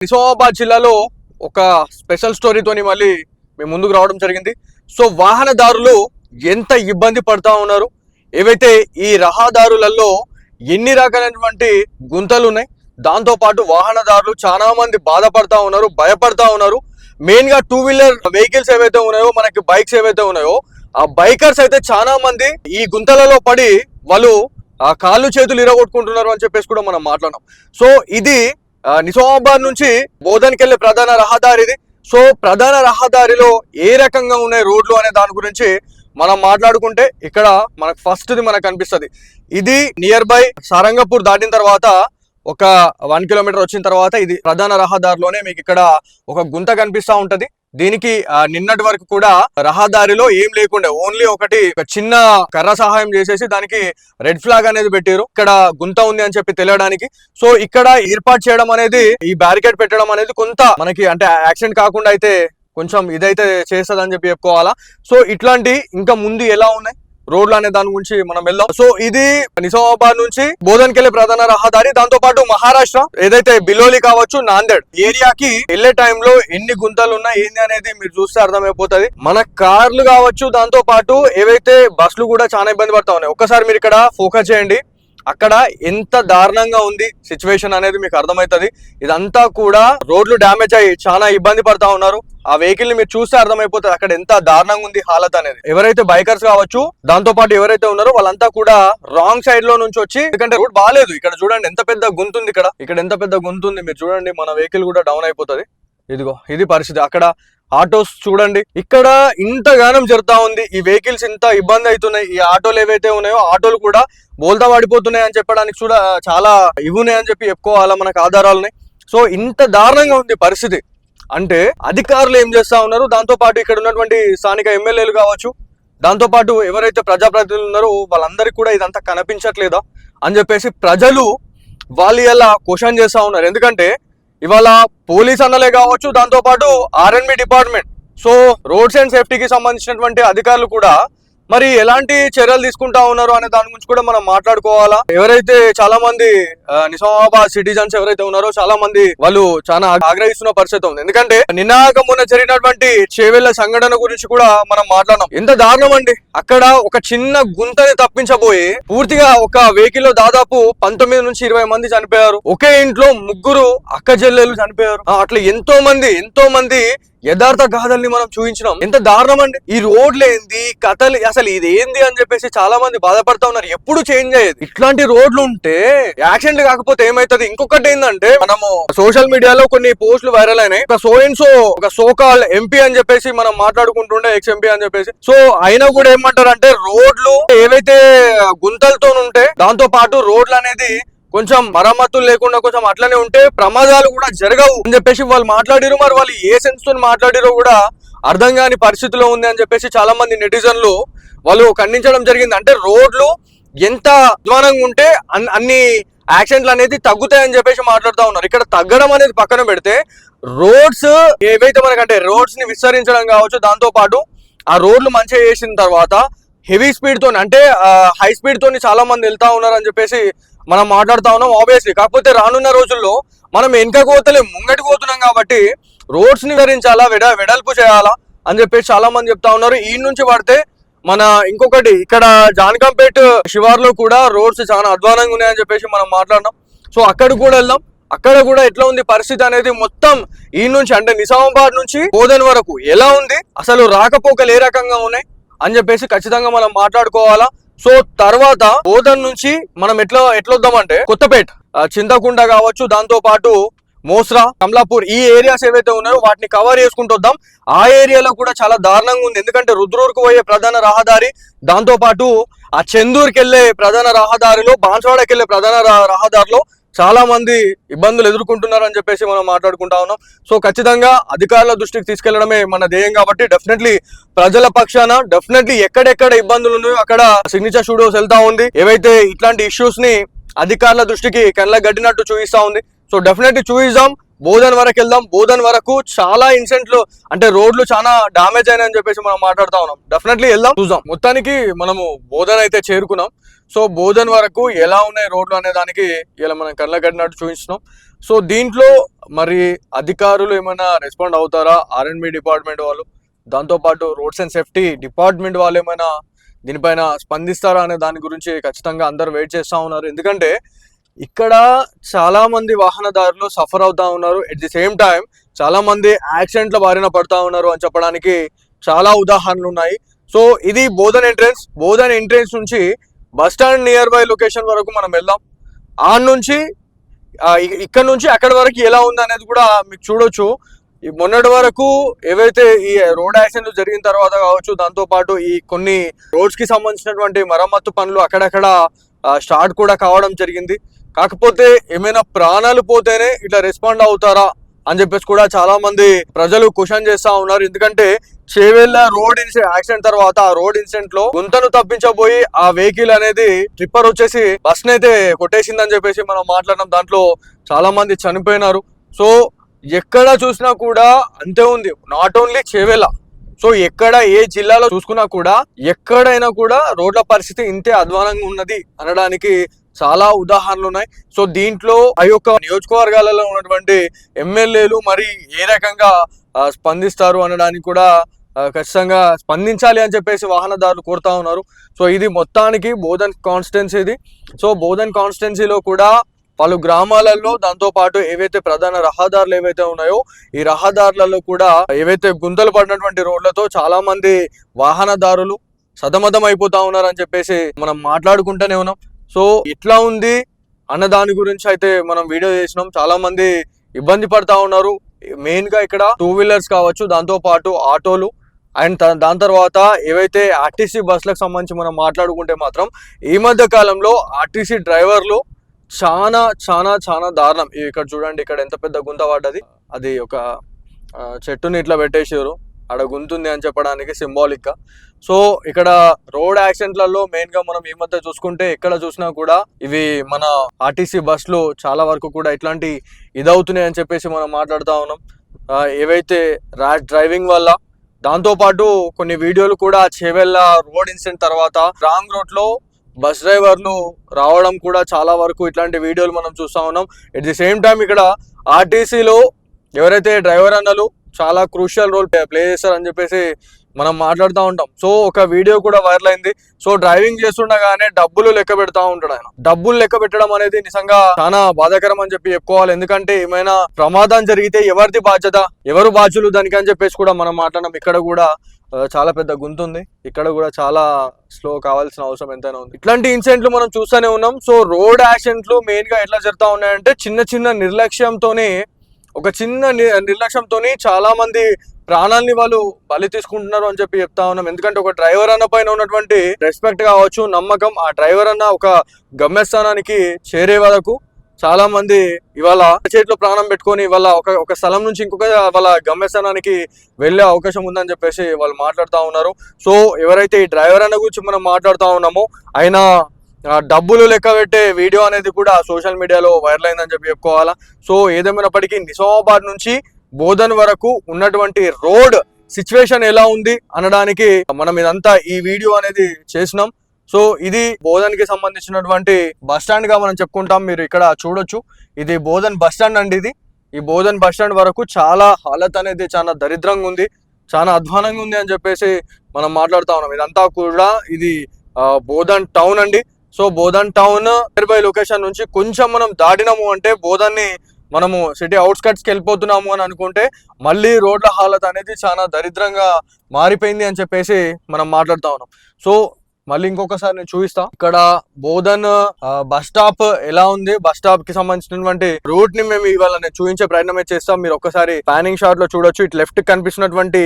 నిజామాబాద్ జిల్లాలో ఒక స్పెషల్ స్టోరీతోని మళ్ళీ మేము ముందుకు రావడం జరిగింది. సో వాహనదారులు ఎంత ఇబ్బంది పడతా ఉన్నారు, ఏవైతే ఈ రహదారులలో ఎన్ని రకాలైనటువంటి గుంతలు ఉన్నాయి, దాంతో పాటు వాహనదారులు చాలా మంది బాధపడతా ఉన్నారు, భయపడతా ఉన్నారు. మెయిన్ గా 2 వీలర్ వెహికల్స్ ఏవైతే ఉన్నాయో, మనకి బైక్స్ ఏవైతే ఉన్నాయో, ఆ బైకర్స్ అయితే చాలా మంది ఈ గుంతలలో పడి వాళ్ళు ఆ కాళ్ళు చేతులు ఇరగొట్టుకుంటున్నారు అని చెప్పేసి కూడా మనం మాట్లాడినాం. సో ఇది నిజామాబాద్ నుంచి బోధన్కి వెళ్ళే ప్రధాన రహదారి ఇది. సో ప్రధాన రహదారిలో ఏ రకంగా ఉన్నాయి రోడ్లు అనే దాని గురించి మనం మాట్లాడుకుంటే ఇక్కడ మనకు ఫస్ట్ మనకు కనిపిస్తుంది. ఇది నియర్ బై సారంగపూర్ దాటిన తర్వాత ఒక 1 కిలోమీటర్ వచ్చిన తర్వాత ఇది ప్రధాన రహదారిలోనే మీకు ఇక్కడ ఒక గుంత కనిపిస్తా ఉంటది. దీనికి నిన్నటి వరకు కూడా రహదారిలో ఏం లేకుండా ఓన్లీ ఒక చిన్న కర్ర సహాయం చేసేసి దానికి రెడ్ ఫ్లాగ్ అనేది పెట్టారు, ఇక్కడ గుంత ఉంది అని చెప్పి తెలియడానికి. సో ఇక్కడ ఏర్పాటు చేయడం అనేది, ఈ బ్యారికేడ్ పెట్టడం అనేది కొంత మనకి అంటే యాక్సిడెంట్ కాకుండా అయితే కొంచెం ఇదైతే చేస్తుంది అని చెప్పి చెప్పుకోవాలా. సో ఇట్లాంటి ఇంకా ముందు ఎలా ఉన్నాయి రోడ్లు అనే దాని గురించి మనం వెళ్దాం. సో ఇది నిజామాబాద్ నుంచి బోధన్కి వెళ్ళే ప్రధాన రహదారి. దాంతో పాటు మహారాష్ట్ర ఏదైతే బిలోలి కావచ్చు, నాందేడ్ ఏరియాకి వెళ్లే టైంలో ఎన్ని గుంతలు ఉన్నాయి ఏంది అనేది మీరు చూస్తే అర్థమైపోతుంది. మన కార్లు కావచ్చు, దాంతో పాటు ఏవైతే బస్సులు కూడా చాలా ఇబ్బంది పడతా ఉన్నాయి. ఒక్కసారి మీరు ఇక్కడ ఫోకస్ చేయండి, అక్కడ ఎంత దారుణంగా ఉంది సిచ్యువేషన్ అనేది మీకు అర్థమవుతుంది. ఇదంతా కూడా రోడ్లు డ్యామేజ్ అయ్యి చాలా ఇబ్బంది పడతా ఉన్నారు. ఆ వెహికల్ ని మీరు చూస్తే అర్థమైపోతుంది అక్కడ ఎంత దారుణంగా ఉంది హాలత్ అనేది. ఎవరైతే బైకర్స్ కావచ్చు, దాంతో పాటు ఎవరైతే ఉన్నారో వాళ్ళంతా కూడా రాంగ్ సైడ్ లో నుంచి వచ్చి, ఎందుకంటే రోడ్ బాగాలేదు. ఇక్కడ చూడండి ఎంత పెద్ద గుంతుంది, ఇక్కడ ఎంత పెద్ద గుంతుంది మీరు చూడండి. మన వెహికల్ కూడా డౌన్ అయిపోతుంది. ఇదిగో ఇది పరిస్థితి. అక్కడ ఆటోస్ చూడండి, ఇక్కడ ఇంతగానం జరుగుతా ఉంది. ఈ వెహికల్స్ ఇంత ఇబ్బంది అవుతున్నాయి. ఈ ఆటోలు ఏవైతే ఉన్నాయో ఆటోలు కూడా బోల్తా పడిపోతున్నాయి అని చెప్పడానికి కూడా చాలా ఇవున్నాయి అని చెప్పి చెప్పుకోవాలా మనకు ఆధారాలని. సో ఇంత దారుణంగా ఉంది పరిస్థితి. అంటే అధికారులు ఏం చేస్తా ఉన్నారు, దాంతో పాటు ఇక్కడ ఉన్నటువంటి స్థానిక ఎమ్మెల్యేలు కావచ్చు, దాంతో పాటు ఎవరైతే ప్రజాప్రతినిధులు ఉన్నారో వాళ్ళందరికీ కూడా ఇదంతా కనిపించట్లేదా అని చెప్పేసి ప్రజలు వాళ్ళు ఇలా క్వశ్చన్ చేస్తా ఉన్నారు. ఎందుకంటే ఇవాళ పోలీస్ అన్నలే కావచ్చు, దాంతో పాటు R and B department, so roads and సేఫ్టీకి సంబంధించినటువంటి అధికారులు కూడా మరి ఎలాంటి చర్యలు తీసుకుంటా ఉన్నారు అనే దాని గురించి కూడా మనం మాట్లాడుకోవాలా. ఎవరైతే చాలా మంది నిజామాబాద్ సిటిజన్స్ ఎవరైతే ఉన్నారో చాలా మంది వాళ్ళు చాలా ఆగ్రహిస్తున్న పరిస్థితి ఉంది. ఎందుకంటే నిన్నాక మొన్న జరిగినటువంటి చేవెళ్ల సంఘటన గురించి కూడా మనం మాట్లాడినాం. ఎంత దారుణం అండి, అక్కడ ఒక చిన్న గుంతని తప్పించబోయి పూర్తిగా ఒక వెహికల్ లో దాదాపు 19 నుంచి 20 మంది చనిపోయారు. ఒకే ఇంట్లో 3 అక్క చెల్లెలు చనిపోయారు. అట్లా ఎంతో మంది యథార్థ గాథల్ని మనం చూపించినాం. ఎంత దారుణం అండి. ఈ రోడ్లు ఏంది, కథలు అసలు ఇది ఏంది అని చెప్పేసి చాలా మంది బాధపడతా ఉన్నారు. ఎప్పుడు చేంజ్ అయ్యేది. ఇట్లాంటి రోడ్లు ఉంటే యాక్సిడెంట్ కాకపోతే ఏమైతుంది. ఇంకొకటి ఏంటంటే మనము సోషల్ మీడియాలో కొన్ని పోస్టులు వైరల్ అయినాయి. ఒక సోకాల్ ఎంపీ అని చెప్పేసి మనం మాట్లాడుకుంటుండే, ఎక్స్ ఎంపీ అని చెప్పేసి. సో అయినా కూడా ఏమంటారు అంటే రోడ్లు ఏవైతే గుంతలతో ఉంటే, దాంతో పాటు రోడ్లు అనేది కొంచెం మరమ్మతులు లేకుండా కొంచెం అట్లనే ఉంటే ప్రమాదాలు కూడా జరగవు అని చెప్పేసి వాళ్ళు మాట్లాడిరు. మరి వాళ్ళు ఏ సెన్స్ తో మాట్లాడిరో కూడా అర్థం కాని పరిస్థితిలో ఉంది అని చెప్పేసి చాలా మంది నెటిజన్లు వాళ్ళు ఖండించడం జరిగింది. అంటే రోడ్లు ఎంత అధ్వానంగా ఉంటే అన్ని యాక్సిడెంట్లు అనేది తగ్గుతాయని చెప్పేసి మాట్లాడుతూ ఉన్నారు. ఇక్కడ తగ్గడం అనేది పక్కన పెడితే రోడ్స్ ఏవైతే మనకంటే రోడ్స్ ని విస్తరించడం కావచ్చు, దాంతో పాటు ఆ రోడ్లు మంచిగా చేసిన తర్వాత హెవీ స్పీడ్ తోని అంటే హై స్పీడ్ తోని చాలా మంది వెళ్తా ఉన్నారు అని చెప్పేసి మనం మాట్లాడుతా ఉన్నాం. ఆబ్వియస్లీ కాకపోతే రానున్న రోజుల్లో మనం వెనక పోతలే ముంగటి పోతున్నాం కాబట్టి రోడ్స్ ని వివరించాలా, వెడల్పు చేయాలా అని చెప్పేసి చాలా మంది చెప్తా ఉన్నారు. ఈ నుంచి పడితే మన ఇంకొకటి ఇక్కడ జానకంపేట్ శివార్లో కూడా రోడ్స్ చాలా అధ్వానంగా ఉన్నాయని చెప్పేసి మనం మాట్లాడినాం. సో అక్కడికి కూడా వెళ్దాం. అక్కడ కూడా ఎట్లా ఉంది పరిస్థితి అనేది మొత్తం ఈ నుంచి అంటే నిజామాబాద్ నుంచి బోధన్ వరకు ఎలా ఉంది, అసలు రాకపోకలు ఏ రకంగా ఉన్నాయి అని చెప్పేసి ఖచ్చితంగా మనం మాట్లాడుకోవాలా. సో తర్వాత బోధన్ నుంచి మనం ఎట్లా వద్దామంటే కొత్తపేట్, చింతకుంట కావచ్చు, దాంతో పాటు మోస్రా, కమలాపూర్ ఈ ఏరియాస్ ఏవైతే ఉన్నాయో వాటిని కవర్ చేసుకుంటూ వద్దాం. ఆ ఏరియాలో కూడా చాలా దారుణంగా ఉంది. ఎందుకంటే రుద్రూరుకు పోయే ప్రధాన రహదారి, దాంతో పాటు ఆ చందూరుకి వెళ్లే ప్రధాన రహదారిలో, బాన్స్వాడకి వెళ్లే ప్రధాన రహదారిలో చాలా మంది ఇబ్బందులు ఎదుర్కొంటున్నారు అని చెప్పేసి మనం మాట్లాడుకుంటా ఉన్నాం. సో ఖచ్చితంగా అధికారుల దృష్టికి తీసుకెళ్లడమే మన ధ్యేయం కాబట్టి డెఫినెట్లీ ప్రజల పక్షాన డెఫినెట్లీ ఎక్కడెక్కడ ఇబ్బందులు ఉన్నాయో అక్కడ సిగ్నేచర్ స్టూడియోస్ వెళ్తా ఉంది. ఏవైతే ఇట్లాంటి ఇష్యూస్ ని అధికారుల దృష్టికి కళ్ళ గడ్డినట్టు చూపిస్తా ఉంది. సో డెఫినెట్లీ చూపిద్దాం. బోధన్ వరకు వెళ్దాం. బోధన్ వరకు చాలా ఇన్సిడెంట్లు అంటే రోడ్లు చాలా డామేజ్ అయినాయని చెప్పేసి మనం మాట్లాడుతా ఉన్నాం. డెఫినెట్లీ వెళ్దాం, చూద్దాం. మొత్తానికి మనము బోధన్ అయితే చేరుకున్నాం. సో బోధన్ వరకు ఎలా ఉన్నాయి రోడ్లు అనే దానికి ఇలా మనం కళ్ళ కట్టినట్టు చూపిస్తున్నాం. సో దీంట్లో మరి అధికారులు ఏమైనా రెస్పాండ్ అవుతారా, ఆర్ఎండ్బి డిపార్ట్మెంట్ వాళ్ళు, దాంతోపాటు రోడ్స్ అండ్ సేఫ్టీ డిపార్ట్మెంట్ వాళ్ళు ఏమైనా దీనిపైన స్పందిస్తారా అనే దాని గురించి ఖచ్చితంగా అందరూ వెయిట్ చేస్తూ ఉన్నారు. ఎందుకంటే ఇక్కడ చాలా మంది వాహనదారులు సఫర్ అవుతా ఉన్నారు. ఎట్ ది సేమ్ టైం చాలా మంది యాక్సిడెంట్ల బారిన పడతా ఉన్నారు అని చెప్పడానికి చాలా ఉదాహరణలు ఉన్నాయి. సో ఇది బోధన్ ఎంట్రెన్స్ నుంచి bus stand near by location వరకు మనం వెళ్దాం. ఆ నుంచి ఇక్కడ నుంచి అక్కడి వరకు ఎలా ఉంది అనేది కూడా మీకు చూడొచ్చు. ఈ మొన్నటి వరకు ఏవైతే ఈ రోడ్ యాక్సిడెంట్ జరిగిన తర్వాత కావచ్చు, దాంతో పాటు ఈ కొన్ని రోడ్స్ కి సంబంధించినటువంటి మరమ్మత్తు పనులు అక్కడక్కడ స్టార్ట్ కూడా కావడం జరిగింది. కాకపోతే ఏమైనా ప్రాణాలు పోతేనే ఇట్లా రెస్పాండ్ అవుతారా అని చెప్పేసి కూడా చాలా మంది ప్రజలు క్వశ్చన్ చేస్తా ఉన్నారు. ఎందుకంటే చేవెళ్ళ రోడ్ యాక్సిడెంట్ తర్వాత ఆ రోడ్ ఇన్సిడెంట్ లో గుంతను తప్పించబోయి ఆ వెహికల్ అనేది ట్రిప్పర్ వచ్చేసి బస్ నైతే కొట్టేసిందని చెప్పేసి మనం మాట్లాడడం. దాంట్లో చాలా మంది చనిపోయినారు. సో ఎక్కడ చూసినా కూడా అంతే ఉంది. నాట్ ఓన్లీ చేవెళ్ళ, సో ఎక్కడ ఏ జిల్లాలో చూసుకున్నా కూడా ఎక్కడైనా కూడా రోడ్ల పరిస్థితి ఇంతే అధ్వానంగా ఉన్నది అనడానికి చాలా ఉదాహరణలు ఉన్నాయి. సో దీంట్లో ఆ యొక్క నియోజకవర్గాలలో ఉన్నటువంటి ఎమ్మెల్యేలు మరి ఏ రకంగా స్పందిస్తారు అనడానికి కూడా ఖచ్చితంగా స్పందించాలి అని చెప్పేసి వాహనదారులు కోరుతా ఉన్నారు. సో ఇది మొత్తానికి బోధన్ కాన్స్టిట్యున్సీ. సో బోధన్ కాన్స్టిట్యున్సీలో కూడా పలు గ్రామాలలో, దాంతో పాటు ఏవైతే ప్రధాన రహదారులు ఏవైతే ఉన్నాయో ఈ రహదారులలో కూడా ఏవైతే గుంతలు పడినటువంటి రోడ్లతో చాలా మంది వాహనదారులు సతమతం అయిపోతా ఉన్నారు అని చెప్పేసి మనం మాట్లాడుకుంటూనే ఉన్నాం. సో ఇట్లా ఉంది అన్న దాని గురించి అయితే మనం వీడియో చేసినాం. చాలా మంది ఇబ్బంది పడతా ఉన్నారు. మెయిన్ గా ఇక్కడ 2 వీలర్స్ కావచ్చు, దాంతో పాటు ఆటోలు అండ్ దాని తర్వాత ఏవైతే ఆర్టీసీ బస్సులకు సంబంధించి మనం మాట్లాడుకుంటే మాత్రం ఈ మధ్య కాలంలో ఆర్టీసీ డ్రైవర్లు చాలా చాలా చాలా దారుణం. ఇక్కడ చూడండి, ఇక్కడ ఎంత పెద్ద గుంత పడ్డది. అది ఒక చెట్టుని ఇట్లా పెట్టేసారు, ఆడ గుంతుంది అని చెప్పడానికి సింబాలిక్ గా. సో ఇక్కడ రోడ్ యాక్సిడెంట్లలో మెయిన్ గా మనం ఈ మధ్య చూసుకుంటే ఎక్కడ చూసినా కూడా ఇవి మన ఆర్టీసీ బస్సులు చాలా వరకు కూడా ఇట్లాంటి ఇదవుతున్నాయి అని చెప్పేసి మనం మాట్లాడుతూ ఉన్నాం. ఏవైతే ర్యాష్ డ్రైవింగ్ వల్ల, దాంతో పాటు కొన్ని వీడియోలు కూడా చేవెళ్ళ రోడ్ ఇన్సిడెంట్ తర్వాత రాంగ్ రోడ్ లో బస్ డ్రైవర్లు రావడం కూడా చాలా వరకు ఇట్లాంటి వీడియోలు మనం చూస్తా ఉన్నాం. ఎట్ ది సేమ్ టైం ఇక్కడ ఆర్టీసీలో ఎవరైతే డ్రైవర్ అన్నలు చాలా క్రూషియల్ రోల్ ప్లే చేస్తారని చెప్పేసి మనం మాట్లాడుతూ ఉంటాం. సో ఒక వీడియో కూడా వైరల్ అయింది. సో డ్రైవింగ్ చేస్తుండగానే డబ్బులు లెక్క పెడతా ఉంటాడు ఆయన. డబ్బులు లెక్క పెట్టడం అనేది నిజంగా చాలా బాధాకరం అని చెప్పి చెప్పుకోవాలి. ఎందుకంటే ఏమైనా ప్రమాదం జరిగితే ఎవరిది బాధ్యత, ఎవరు బాధ్యులు దానికి అని చెప్పేసి కూడా మనం మాట్లాడడం. ఇక్కడ కూడా చాలా పెద్ద గుంత ఉంది. ఇక్కడ కూడా చాలా స్లో కావాల్సిన అవసరం ఎంతైనా ఉంది. ఇట్లాంటి ఇన్సిడెంట్లు మనం చూస్తూనే ఉన్నాం. సో రోడ్ యాక్సిడెంట్లు మెయిన్ గా ఎట్లా జరుగుతా ఉన్నాయంటే చిన్న చిన్న నిర్లక్ష్యంతోనే, ఒక చిన్న నిర్లక్ష్యంతోని చాలా మంది ప్రాణాలని వాళ్ళు బలి తీసుకుంటున్నారు అని చెప్పి చెప్తా ఉన్నాం. ఎందుకంటే ఒక డ్రైవర్ అన్న పైన ఉన్నటువంటి రెస్పెక్ట్ కావచ్చు, నమ్మకం, ఆ డ్రైవర్ అన్న ఒక గమ్యస్థానానికి చేరే వరకు చాలా మంది ఇవాళ చేతిలో ప్రాణం పెట్టుకొని ఇవాళ ఒక స్థలం నుంచి ఇంకొక వాళ్ళ గమ్యస్థానానికి వెళ్ళే అవకాశం ఉందని చెప్పేసి వాళ్ళు మాట్లాడుతూ ఉన్నారు. సో ఎవరైతే ఈ డ్రైవర్ అన్న గురించి మనం మాట్లాడుతూ ఉన్నామో ఆయన డబ్బులు లెక్క పెట్టే వీడియో అనేది కూడా సోషల్ మీడియాలో వైరల్ అయిందని చెప్పి చెప్పుకోవాలా. సో ఏదేమైనప్పటికీ నిజామాబాద్ నుంచి బోధన్ వరకు ఉన్నటువంటి రోడ్ సిచ్యువేషన్ ఎలా ఉంది అనడానికి మనం ఇదంతా ఈ వీడియో అనేది చేసినాం. సో ఇది బోధన్ కి సంబంధించినటువంటి బస్ స్టాండ్ గా మనం చెప్పుకుంటాం. మీరు ఇక్కడ చూడొచ్చు, ఇది బోధన్ బస్ స్టాండ్ అండి. ఈ బోధన్ బస్ స్టాండ్ వరకు చాలా హాలత్ అనేది చాలా దరిద్రంగా ఉంది, చాలా అధ్వానంగా ఉంది అని చెప్పేసి మనం మాట్లాడుతా ఉన్నాం. ఇదంతా కూడా ఇది బోధన్ టౌన్ అండి. So Bodhan town near by location నుంచి కొంచెం మనం దాటినాము అంటే బోధన్ని మనము సిటీ అవుట్స్కట్స్ కి వెళ్ళిపోతున్నాము అని అనుకుంటే మళ్ళీ రోడ్ల హాలత్ అనేది చాలా దరిద్రంగా మారిపోయింది అని చెప్పేసి మనం మాట్లాడుతా ఉన్నాం. సో మళ్ళీ ఇంకొకసారి నేను చూపిస్తా. ఇక్కడ బోధన్ బస్ స్టాప్ ఎలా ఉంది, బస్ స్టాప్ కి సంబంధించినటువంటి రూట్ ని మేము ఇవాళ నేను చూపించే ప్రయత్నం చేస్తాం. మీరు ఒక్కసారి ప్యానింగ్ షాట్ లో చూడొచ్చు. ఇటు లెఫ్ట్ కనిపిస్తున్నటువంటి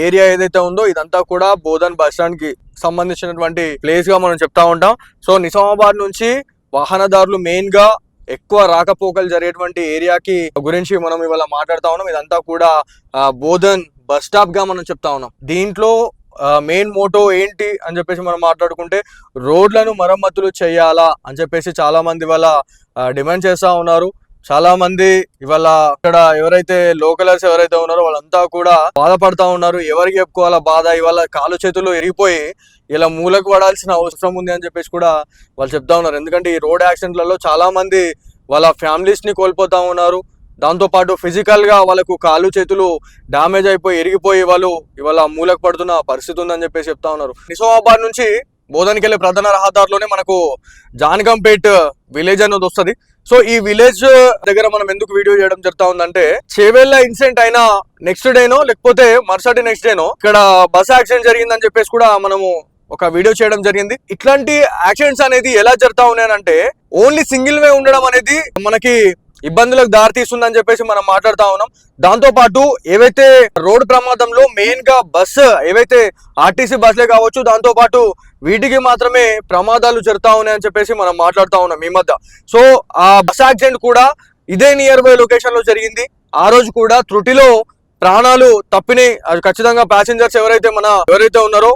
ఏరియా ఏదైతే ఉందో ఇదంతా కూడా బోధన్ బస్ స్టాండ్ కి సంబంధించినటువంటి ప్లేస్ గా మనం చెప్తా ఉంటాం. సో నిజామాబాద్ నుంచి వాహనదారులు మెయిన్ గా ఎక్కువ రాకపోకలు జరిగేటువంటి ఏరియాకి గురించి మనం ఇవాళ మాట్లాడుతా ఉన్నాం. ఇదంతా కూడా బోధన్ బస్ స్టాప్ గా మనం చెప్తా ఉన్నాం. దీంట్లో మెయిన్ మోటో ఏంటి అని చెప్పేసి మనం మాట్లాడుకుంటే రోడ్లను మరమ్మతులు చేయాలా అని చెప్పేసి చాలా మంది ఇవాళ డిమాండ్ చేస్తా ఉన్నారు. చాలా మంది ఇవాళ ఇక్కడ ఎవరైతే లోకలర్స్ ఎవరైతే ఉన్నారో వాళ్ళంతా కూడా బాధపడతా ఉన్నారు. ఎవరికి చెప్పుకోవాలా బాధ, ఇవాళ కాలు చేతులు ఎరిగిపోయి ఇలా మూలకు పడాల్సిన అవసరం ఉంది అని చెప్పేసి కూడా వాళ్ళు చెప్తా ఉన్నారు. ఎందుకంటే ఈ రోడ్ యాక్సిడెంట్లలో చాలా మంది వాళ్ళ ఫ్యామిలీస్ ని కోల్పోతా ఉన్నారు. దాంతోపాటు ఫిజికల్ గా వాళ్ళకు కాళ్ళు చేతులు డ్యామేజ్ అయిపోయి ఎరిగిపోయి వాళ్ళు ఇవాళ మూలకు పడుతున్న పరిస్థితి ఉందని చెప్పేసి చెప్తా ఉన్నారు. నిజామాబాద్ నుంచి బోధనకి వెళ్ళే ప్రధాన రహదారిలోనే మనకు జానకంపేట్ విలేజ్ అనేది వస్తుంది. సో ఈ విలేజ్ దగ్గర మనం ఎందుకు వీడియో చేయడం జరుగుతా ఉందంటే, చేవేళ్ళ ఇన్సిడెంట్ అయినా నెక్స్ట్ డేనో లేకపోతే మరుసటి నెక్స్ట్ డేనో ఇక్కడ బస్ యాక్సిడెంట్ జరిగిందని చెప్పేసి కూడా మనము ఒక వీడియో చేయడం జరిగింది. ఇట్లాంటి యాక్సిడెంట్స్ అనేది ఎలా జరుగుతా ఉన్నాయంటే, ఓన్లీ సింగిల్ వే ఉండడం అనేది మనకి ఇబ్బందులకు దారి తీస్తుందని చెప్పేసి మనం మాట్లాడుతా ఉన్నాం. దాంతో పాటు ఏవైతే రోడ్డు ప్రమాదంలో మెయిన్ గా బస్సు ఏవైతే ఆర్టీసీ బస్సులే కావచ్చు, దాంతో పాటు వీటికి మాత్రమే ప్రమాదాలు జరుగుతా ఉన్నాయని చెప్పేసి మనం మాట్లాడుతా ఉన్నాం ఈ మధ్య. సో ఆ బస్ యాక్సిడెంట్ కూడా ఇదే నియర్ బై లొకేషన్ లో జరిగింది. ఆ రోజు కూడా త్రుటిలో ప్రాణాలు తప్పినాయి. అది ఖచ్చితంగా ప్యాసింజర్స్ ఎవరైతే ఉన్నారో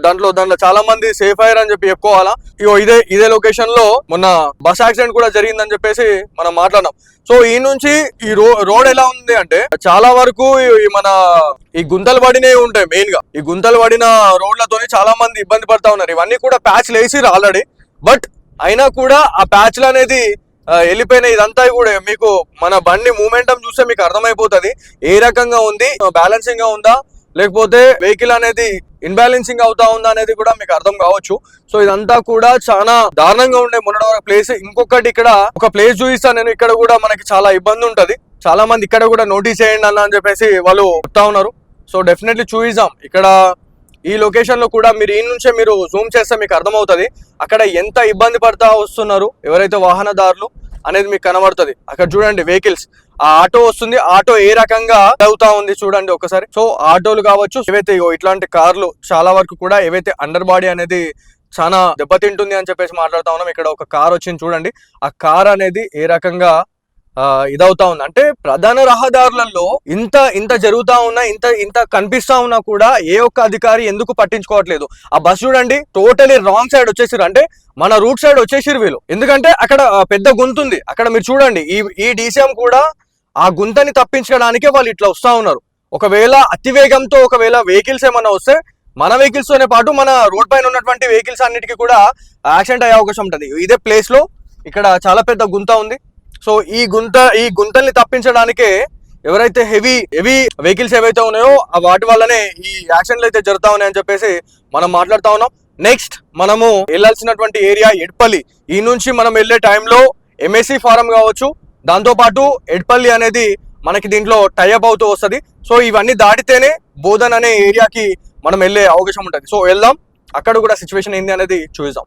దాంట్లో చాలా మంది సేఫ్ అయ్యారు అని చెప్పి చెప్పుకోవాలా. ఇదే లొకేషన్ లో మొన్న బస్ యాక్సిడెంట్ కూడా జరిగిందని చెప్పేసి మనం మాట్లాడినాం. సో ఈ నుంచి ఈ రోడ్ ఎలా ఉంది అంటే, చాలా వరకు ఈ గుంతలు పడినవి ఉంటాయి. మెయిన్ గా ఈ గుంతలు పడిన రోడ్లతోని చాలా మంది ఇబ్బంది పడతా ఉన్నారు. ఇవన్నీ కూడా ప్యాచ్లు వేసిరు ఆల్రెడీ, బట్ అయినా కూడా ఆ ప్యాచ్లు అనేది వెళ్ళిపోయినాయి. ఇదంతా కూడా మీకు మన బండి మూమెంటం చూస్తే మీకు అర్థమైపోతుంది ఏ రకంగా ఉంది, బ్యాలెన్సింగ్ గా ఉందా లేకపోతే వెహికల్ అనేది ఇన్బ్యాలెన్సింగ్ అవుతా ఉందా అనేది కూడా మీకు అర్థం కావచ్చు. సో ఇదంతా కూడా చాలా దారుణంగా ఉండే మొన్నటి ప్లేస్. ఇంకొకటి ఇక్కడ ఒక ప్లేస్ చూపిస్తాను నేను. ఇక్కడ కూడా మనకి చాలా ఇబ్బంది ఉంటది. చాలా మంది ఇక్కడ కూడా నోటీస్ చేయండి అన్న అని చెప్పేసి వాళ్ళు చెప్తా ఉన్నారు. సో డెఫినెట్లీ చూయిద్దాం. ఇక్కడ ఈ లొకేషన్ లో కూడా మీరు ఈ నుంచే మీరు జూమ్ చేస్తే మీకు అర్థమవుతుంది అక్కడ ఎంత ఇబ్బంది పడతా వస్తున్నారు ఎవరైతే వాహనదారులు అనేది మీకు కనబడుతుంది. అక్కడ చూడండి వెహికల్స్, ఆ ఆటో వస్తుంది, ఆటో ఏ రకంగా అవుతా ఉంది చూడండి ఒకసారి. సో ఆటోలు కావచ్చు, ఏవైతే ఇట్లాంటి కార్లు చాలా వరకు కూడా ఏవైతే అండర్ బాడీ అనేది చాలా దెబ్బతింటుంది అని చెప్పేసి మాట్లాడుతా ఉన్నాం. ఇక్కడ ఒక కార్ వచ్చింది చూడండి, ఆ కార్ అనేది ఏ రకంగా ఇదవుతా ఉంది అంటే, ప్రధాన రహదారులలో ఇంత జరుగుతా ఉన్నా ఇంత కనిపిస్తా ఉన్నా కూడా ఏ ఒక్క అధికారి ఎందుకు పట్టించుకోవట్లేదు. ఆ బస్ చూడండి టోటలీ రాంగ్ సైడ్ వచ్చేసిరు, అంటే మన రూట్ సైడ్ వచ్చేసిరు వీళ్ళు. ఎందుకంటే అక్కడ పెద్ద గుంతుంది. అక్కడ మీరు చూడండి ఈ డీసీఎం కూడా ఆ గుంతని తప్పించడానికే వాళ్ళు ఇట్లా వస్తా ఉన్నారు. ఒకవేళ అతివేగంతో ఒకవేళ వెహికల్స్ ఏమన్నా వస్తే మన వెహికల్స్ తోనే పాటు మన రోడ్ పైన ఉన్నటువంటి వెహికల్స్ అన్నిటికీ కూడా యాక్సిడెంట్ అయ్యే అవకాశం ఉంటుంది. ఇదే ప్లేస్ లో ఇక్కడ చాలా పెద్ద గుంత ఉంది. సో ఈ గుంతల్ని తప్పించడానికే ఎవరైతే హెవీ వెహికల్స్ ఏవైతే ఉన్నాయో వాటి వల్లనే ఈ యాక్సిడెంట్లు అయితే జరుగుతా ఉన్నాయని చెప్పేసి మనం మాట్లాడుతా ఉన్నాం. నెక్స్ట్ మనము వెళ్ళాల్సినటువంటి ఏరియా ఎడ్పల్లి. ఈ నుంచి మనం వెళ్ళే టైంలో ఎంఎస్సి ఫారం కావచ్చు, దాంతో పాటు ఎడ్పల్లి అనేది మనకి దీంట్లో టైఅప్ అవుతూ వస్తుంది. సో ఇవన్నీ దాటితేనే బోధన్ అనే ఏరియాకి మనం వెళ్ళే అవకాశం ఉంటుంది. సో వెళ్దాం, అక్కడ కూడా సిచ్యువేషన్ ఏంది అనేది చూద్దాం.